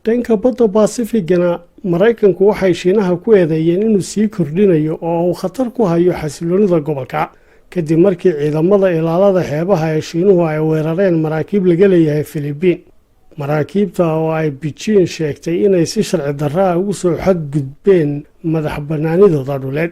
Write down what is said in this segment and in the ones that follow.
dhanka badda Pacific-gana Maraykanku waxay Shiinaha ku eedeeyeen inuu sii kordhinayo oo uu khatar ku hayo xasiloonida gobolka kadib markii ciidamada ilaalada xeebaha ee Shiinuhu ay weerareen maraakiib laga leeyahay Filibiin. maraakiibta oo ay Beijing sheegtay inay si sharci darro ah ugu soo xadgudbeen madax-bannaanidooda dhuleed.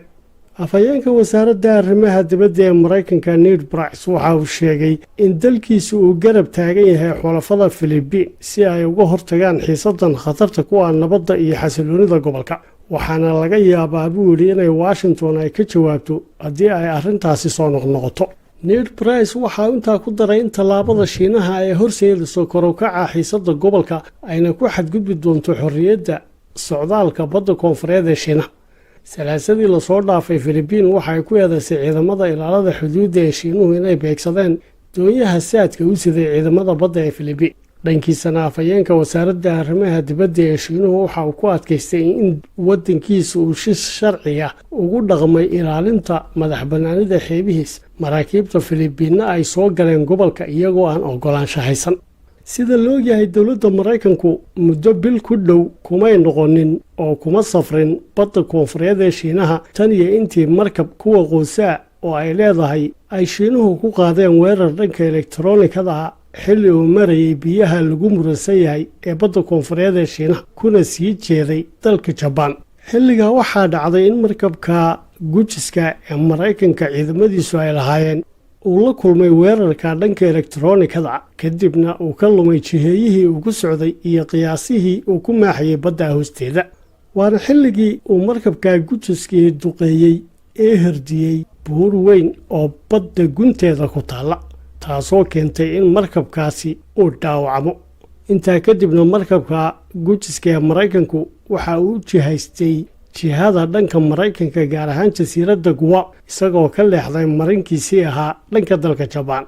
afhayeenka wasaaradda arrimaha dibadda ee Maraykanka Ned Price waxa uu sheegay in dalkiisu uu garab taagan yahay xulafada Filibiin si ay uga hortagaan xiisadan khatarta ku ah nabadda iyo xasiloonida gobolka, waxaana laga yaabaa buu yidhi inay Washington ay ka jawaabto haddii ay arrintaasi soo noqnoqoto. Ned Price waxa uu intaa ku daray in tallaabada Shiinaha ay horseedayso kor u kaca xiisadda gobolka ayna ku xadgudbi doonto xorriyadda socdaalka badda koonfureed ee Shiinaha. salaasadii la soo dhaafay Filibiin waxay ku eedaysay ciidamada ilaalada xuduudda ee Shiinuhu inay beegsadeen doonyaha saadka u siday ciidamada badda ee Filibiin. dhankiisana afhayeenka wasaaradda arrimaha dibadda ee Shiinuhu waxa uu ku adkaystay in waddankiisa uu si sharci ah ugu dhaqmay ilaalinta madax-bannaanida xeebihiisa. maraakiibta Filibiinna ay soo galeen gobolka iyagoo aan oggolaansho haysan. sida la ogyahay dowladda Maraykanku muddo bil ku dhow kumay noqonin oo kuma safrin badda koonfureed ee Shiinaha tan iyo intii markab kuwa quusaa oo ay leedahay ay Shiinuhu ku qaadeen weerar dhanka elektaroonikada ah xilli uu marayay biyaha lagu muransan yahay ee badda koonfureed ee Shiinaha kuna sii jeeday dalka Jabaan. xilligaa waxaa dhacday in markabka gujiska ee Maraykanka ciidamadiisu ay lahaayeen uu la kulmay weerarka dhanka elektaroonikada kadibna uu ka lumay jiheeyihii uu ku socday iyo qiyaasihii uu ku maaxayay badda hoosteeda. waana xilligii uu markabka gujiskii duqeeyey ee herdiyey buur weyn oo badda gunteeda ku taalla, taasoo keentay in markabkaasi uu dhaawacmo. intaa kadibna markabka gujiska ee Maraykanku waxa uu jihaystay jihada dhanka Maraykanka gaar ahaan jasiiradda Guam isagoo ka leexday marinkiisii ahaa dhanka dalka Jabaan.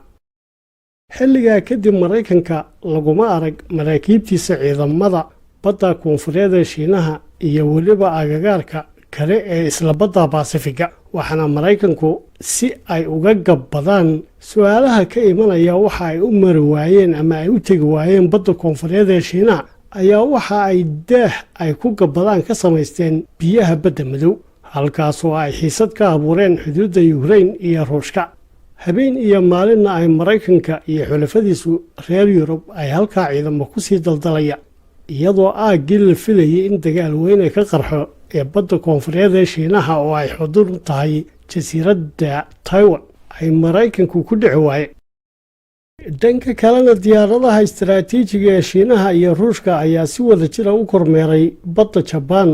xilligaa kadib Maraykanka laguma arag maraakiibtiisa ciidamada badda koonfureed ee Shiinaha iyo weliba agagaarka kale ee isla badda Pacific-ga, waxaana Maraykanku si ay uga gabbadaan su'aalaha ka imanaya waxa ay u mari waayeen ama ay u tegi waayeen badda koonfureed ee Shiinaha ayaa waxa ay daah ay ku gabbadaan ka samaysteen biyaha badda madow, halkaasoo ay xiisad ka abuureen xuduudda Ukraine iyo Ruushka. habeen iyo maalinna ay Maraykanka iyo xulafadiisu reer Yurub ay halkaa ciidamo ku sii daldalaya, iyadoo aaggii la filayay in dagaal weyn ka qarxo ee badda koonfureed ee Shiinaha oo ay xuduud u tahay jasiiradda Taiwan ay Maraykanku ku dhici waayeen. dhanka kalena diyaaradaha istaraatiijiga ee Shiinaha iyo Ruushka ayaa si wada jir ah u kormeeray badda Jabaan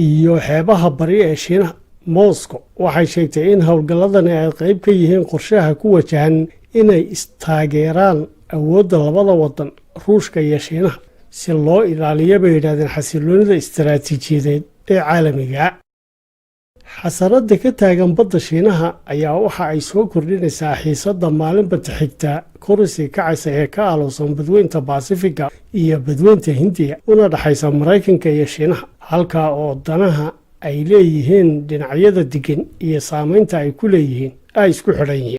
iyo xeebaha bari ee Shiinaha. Moscow waxay sheegtay in howlgalladani ay qayb ka yihiin qorshaha ku wajahan inay istaageeraan awoodda labada waddan Ruushka iyo Shiinaha si loo ilaaliyo bay yidhaahdeen xasiloonida istaraatiijiyadeed ee caalamiga. xasarada ka taagan badda Shiinaha ayaa waxa ay soo kordhinaysaa xiisadda maalinba xigta korsi kacaysa ee ka aalowsan badweynta Pacific-ga iyo badweynta Hindiya una dhaxaysa Maraykanka iyo Shiinaha, halka oo danaha ay leeyihiin dhinacyada degan iyo saameynta ay ku leeyihiin ay isku xidhan yihiin.